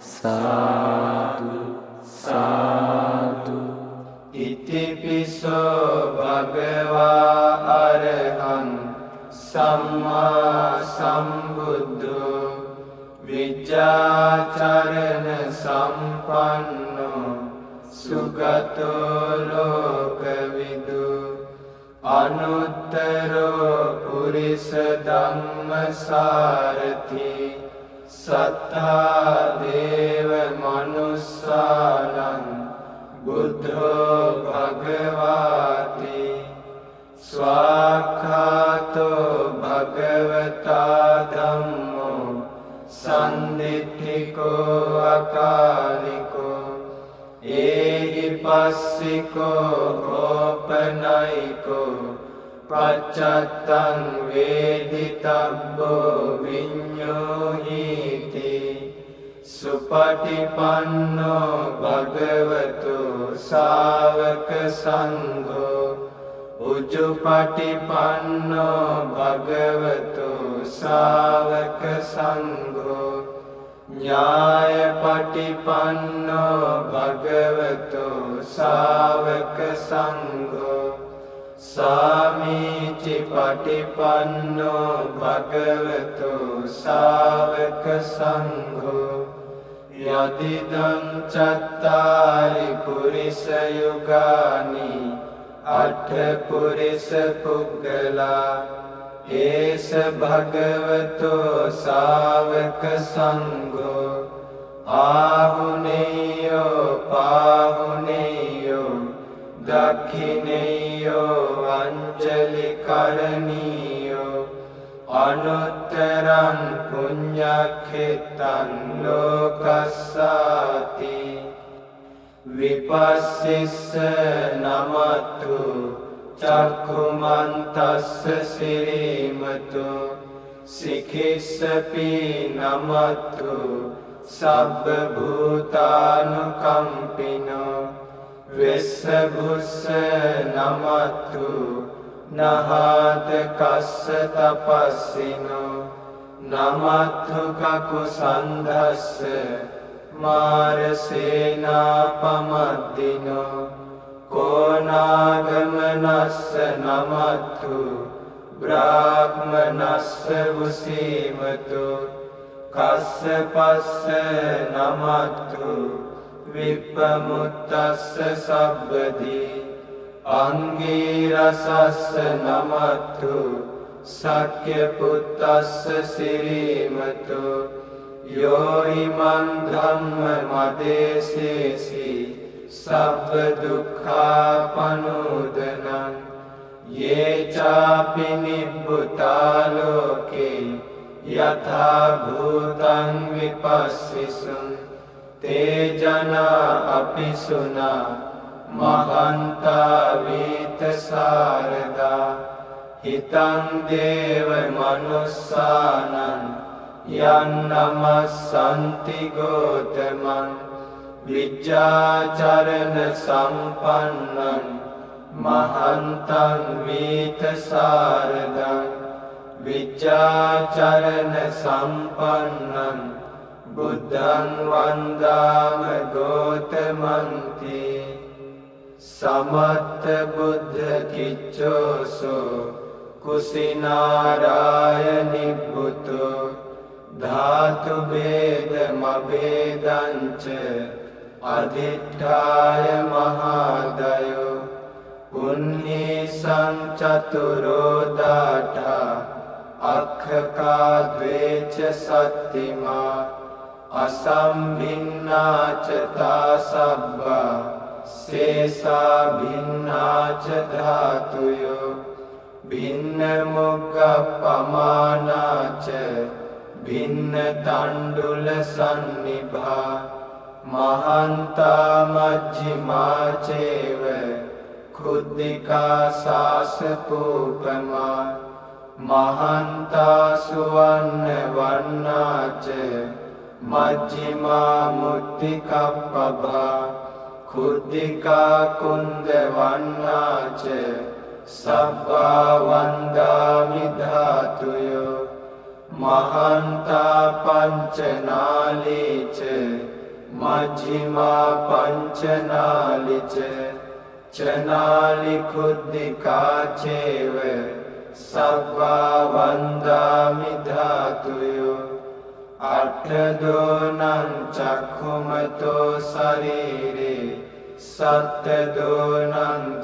සාදු සාදු. ඉතිපිසෝ භගවා අරහං සම්මා සම්බුද්ධෝ විජ්ජාචරණ සම්පන්නෝ සුගතෝ ලෝකවිදු අනුත්තරෝ පුරිස ධම්මසාරති සත්තා දේව මනුස්සානං බුද්ධෝ භගවාති ස්වාක්ඛාතෝ භගවතා ධම්මෝ සම්දිට්ඨිකෝ අකාලිකෝ ඒහි පස්සිකෝ ඕපනයිකෝ පච්චත්තං වේදිතබ්බෝ විඤ්ඤෝහිති සුපටිපන්නෝ භගවතු ශාවක සංඝෝ උජුපටිපන්නෝ භගවතු ශාවක සංඝෝ ඥායපටිපන්නෝ භගවතු ශාවක සංඝෝ සාමීචි පටිපන්නෝ භගවතු ශාවක සංඝෝ යදිදං චත්තාරි පුරිස යුගානි අට්ඨ පුරිස පුග්ගලා ඒස භගවතෝ ශාවක සංඝෝ ආහුනේයෝ පාහුනේයෝ දක්ඛිනේයෝ අංජලි කරණීයෝ අනුත්තරං පුඤ්ඤක්ඛිතං ලෝකස්සාති විපස්සිස්ස නමතු චක්ඛුමන්තස්ස සිරීමතු සිකිස්සපි නමතු සබ්බ භූතානුකම්පිනෝ වෙස්ස බුස්ස නමතු නහාත කස්ස තපස්සිනෝ නමතු කකුසන්ධස්ස මාරසේනාපමද්දිනෝ කෝනාගමනස්ස නමතු බ්‍රාහ්මනස්ස වසීමතු කස්සපස්ස නමතු විප්පමුත්තස්ස සබ්බදී අංගීරසස්ස නමතු සක්‍ය පුත්තස්ස සිරීමතු යෝයිමං ධම්ම මදේසේසි සබ්බ දුක්ඛාපනෝදනං යේ චාපි නිබ්බුතා ලෝකේ යථා භූතං විපස්සිසුං තේ ජනා අපිසුනා මහන්තා වීතසාරදා හිතං දේව මනුස්සානං යන්නමස්සන්ති ගෝතමං විජ්ජාචරණ සම්පන්නං මහන්තං වීතසාරදං විජ්ජාචරණ සම්පන්නං බුද්ධං වන්දාම ගෝතමන්ති සමත්ත බුද්ධ කිච්චෝසෝ කුසිනාරාය නිබ්බුතෝ ධාතු භේද මභේදංච අදිඨාය මහාදයෝ පුඤ්ඤේ සංචතුරෝ දාඨා අක්ඛකා ද්වේච සත්තිමා අසම්භින්නාච තාසබ්බා සේසා භින්නාච ධාතුයෝ භින්න මොග්ගප්පමානාච භින්න තණ්ඩුල සන්නිභා මහන්තා මජ්ජිමා චේව කුද්ධිකා සාසපූපමා මහන්තා සුවන්න වන්නාච මජ්ජිමා මුත්තිකප්පභා කුද්ධිකා කුන්ද වන්නාච සබ්බා වන්දාමි ධාතුයෝ මහන්තා පංචනාලීච මජ්ක්‍ධිමා පංචනාලිච චනාලි කුද්ධිකා චේව සබ්බා වන්දාමි ධාතුයෝ අට්ඨදෝනං චක්ඛුමතෝ ශරීරේ සත්තදෝනං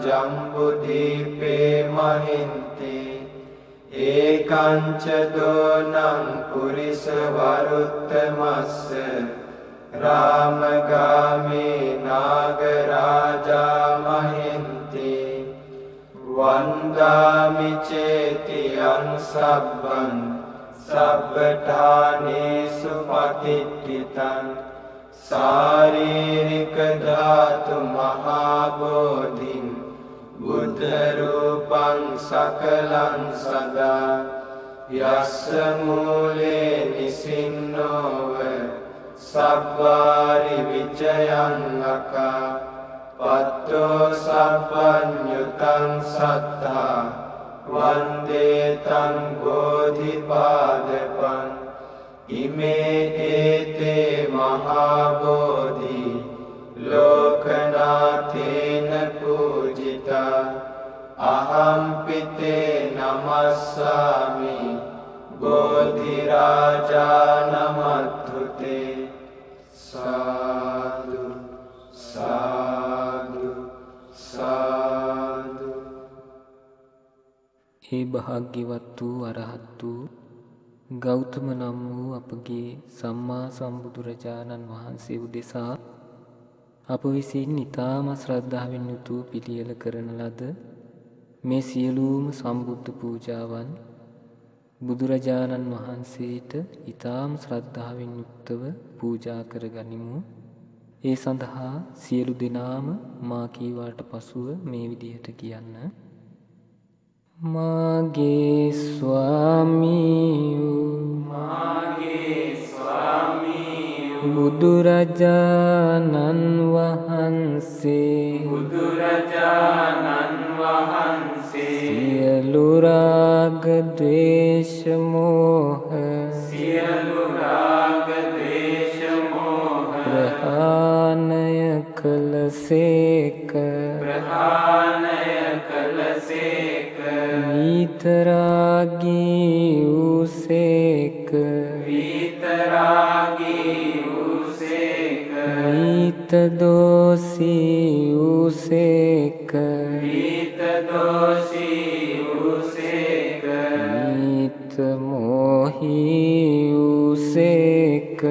ජම්බුදීපේ මහින්ති ඒකංච දෝනං පුරිස වරුත්තමස්ස රාමගාමී නාගරාජා මහින්ති වන්දාමි චේතියං සබ්බං සබ්බඨානේසු පතිට්ඨිතං සාරීරික ධාතු මහා බෝධින් බුද්ධ රූපං සකලං සදා යස්ස මූලේ නිසින්නෝව සබ්බාරි විජයං අකා පත්තෝ සබ්බඤ්ඤුතං සත්තා වන්දේ තං බෝධිපාදපං ඉමේ ඒතේ මහා බෝධි ලෝකනාථේන පූජිතා අහම්පිතේ නමස්සාමි බෝධි රාජා නමත්තුතේ සාදු සාදු සාදු. ඒ භාග්‍යවත් වූ අරහත් වූ ගෞතම නම් වූ අපගේ සම්මා සම්බුදුරජාණන් වහන්සේ උදෙසා අප විසින් ඊටාම ශ්‍රද්ධාවෙන් යුතුව පිළියෙල කරන ලද මේ සියලුම සම්බුද්ධ පූජාවන් බුදුරජාණන් වහන්සේට ඊටාම ශ්‍රද්ධාවෙන් යුක්තව පූජා කරගනිමු. ඒ සඳහා සියලු දෙනාම මා කීවාට පසුව මේ විදිහට කියන්න. මාගේ ස්වාමීයෝ බුදුරජාණන් වහන්සේ සියලු රාග ද්වේෂ මෝහ ප්‍රහාණය කළසේක විතරාගී වූසේක විතදෝසී වූසේක විතමෝහී වූසේක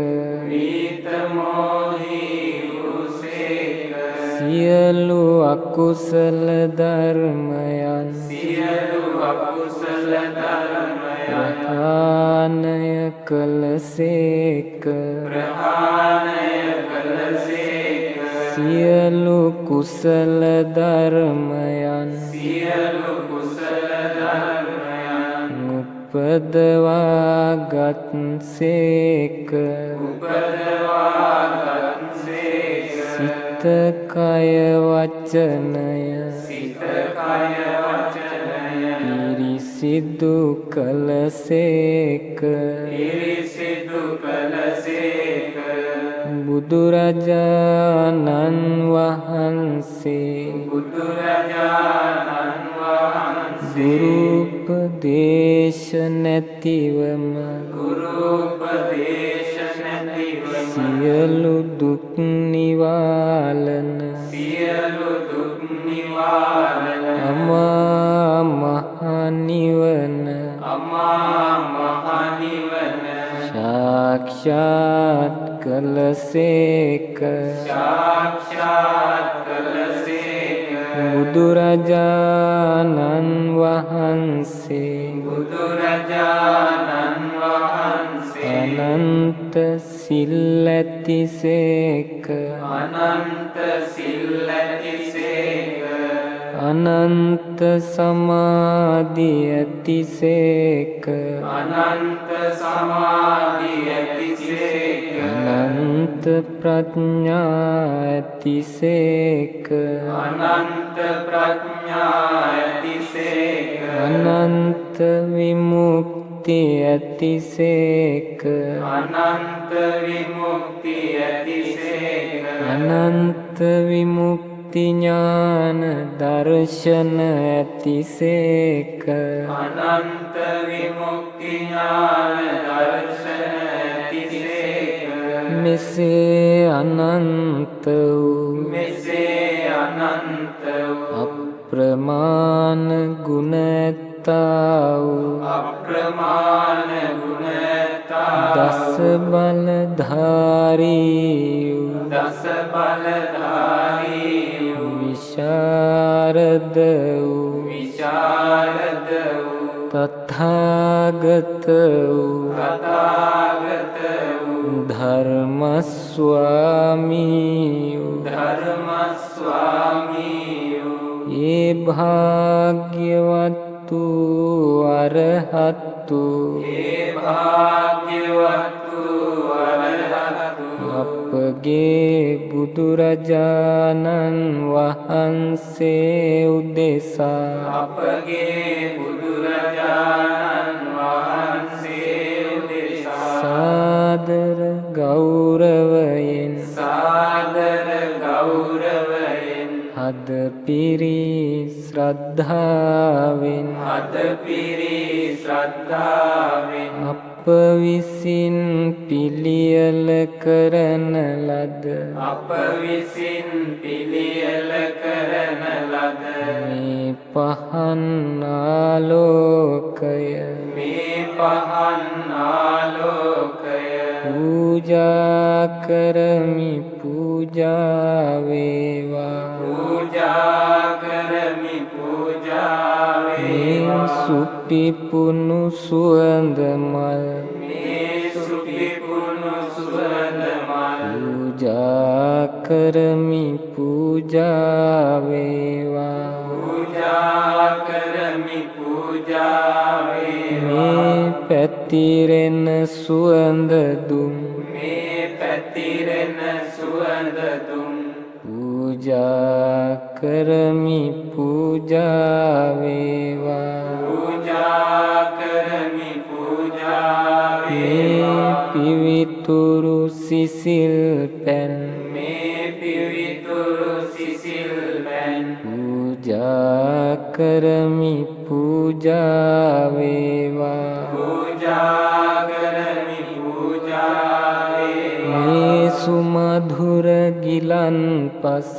සියලු අකුසල ධර්මයන් ප්‍රහාණය කළසේක සියලු කුසල ධර්මයන් උපදවාගත්සේක සිත කය වචනය පිරිසිදු කළසේක බුදුරජාණන් වහන්සේ ගුරුපදේශ නැතිවම සියලු දුක් නිවාලන අමා මහ නිවන සාක්ෂාත් කළසේක බුදුරජාණන් වහන්සේ අනන්ත සිල් ඇතිසේක අනන්ත සමාධි ඇතිසේක අනන්ත ප්‍රඥා ඇතිසේක අනන්ත විමුක්ති විමුක්ති ඇතිසේක අනන්ත විමුක්ති ඇතිසේක අනන්ත විමුක්ති ඥාන දර්ශන ඇතිසේක අනන්ත විමුක්ති ඥාන දර්ශන ඇතිසේක මෙසේ අනන්ත වූ මෙසේ අනන්ත වූ අප්‍රමාණ ගුණ ඇත්තා වූ අප්‍රමාණ ගුණ ඇත්තා දස බලධාරී වූ දස බලධාරී වූ විශාරද වූ විශාරද වූ තථාගත වූ තථාගත වූ ධර්ම ස්වාමී වූ ධර්ම ස්වාමී වූ ඒ භාග්‍යවත් වූ අරහත් වූ ඒ භාග්‍යවත් වූ අරහත් වූ අපගේ බුදුරජාණන් වහන්සේ උදෙසා අපගේ බුදුරජාණන් වහන්සේ උදෙසා සාදර ගෞරවයෙන් සාදර ගෞරවයෙන් අද පිරි ශ්‍රද්ධාවෙන් අද පිරි ශ්‍රද්ධාවෙන් අප විසින් පිළියෙල කරන ලද අප විසින් පිළියෙල කරන ලද මේ පහන් ආලෝකය මේ පහන් ආලෝකය පූජා කරමි පූජා වේවා පූජා කරමි පූජා වේවා සුපිපුණු සුවඳ මල් මේ සුපිපුණු සුවඳ මල් පූජා කරමි පූජා වේවා පූජා කරමි පූජා වේවා මේ පැතිරෙන සුවඳ දුම් මේ පැතිරෙන සුවඳ දුම් පූජා කරමි පූජා වේවා පූජා කරමි පූජා මේ වේවා පිවිතුරු සිසිල් පැන් මේ පිවිතුරු සිසිල් පැන් පූජා කරමි පූජා වේවා පූජා කරමි පූජා වේවා මේ සුමధుර ගිලන්පස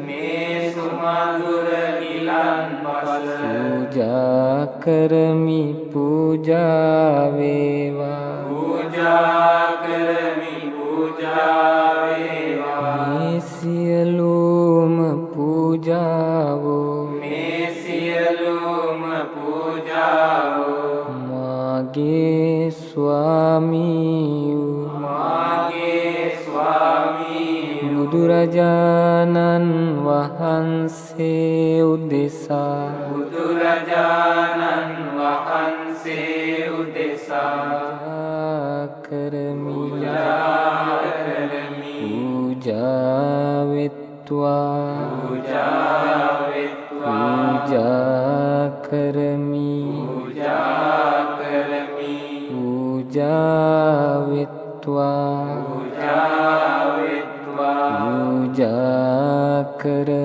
මේ සුමధుර ගිලන්පස පූජා කරමි පූජා වේවා පූජා කරමි පූජා වේවා මේ සියලුම පූජාවෝ මේ සියලුම පූජාවෝ මාගේ ස්වාමී වූ මාගේ ස්වාමී බුදුරජාණන් වහන්සේ උදෙසා බුදුරජාණන් වහන්සේ උදෙසා පූජා කරමි පූජා කරමි පූජා වෙත්වා පූජා වෙත්වා පූජා කරමි පූජා කරමි පූජා වෙත්වා පූජා වෙත්වා පූජා කරමි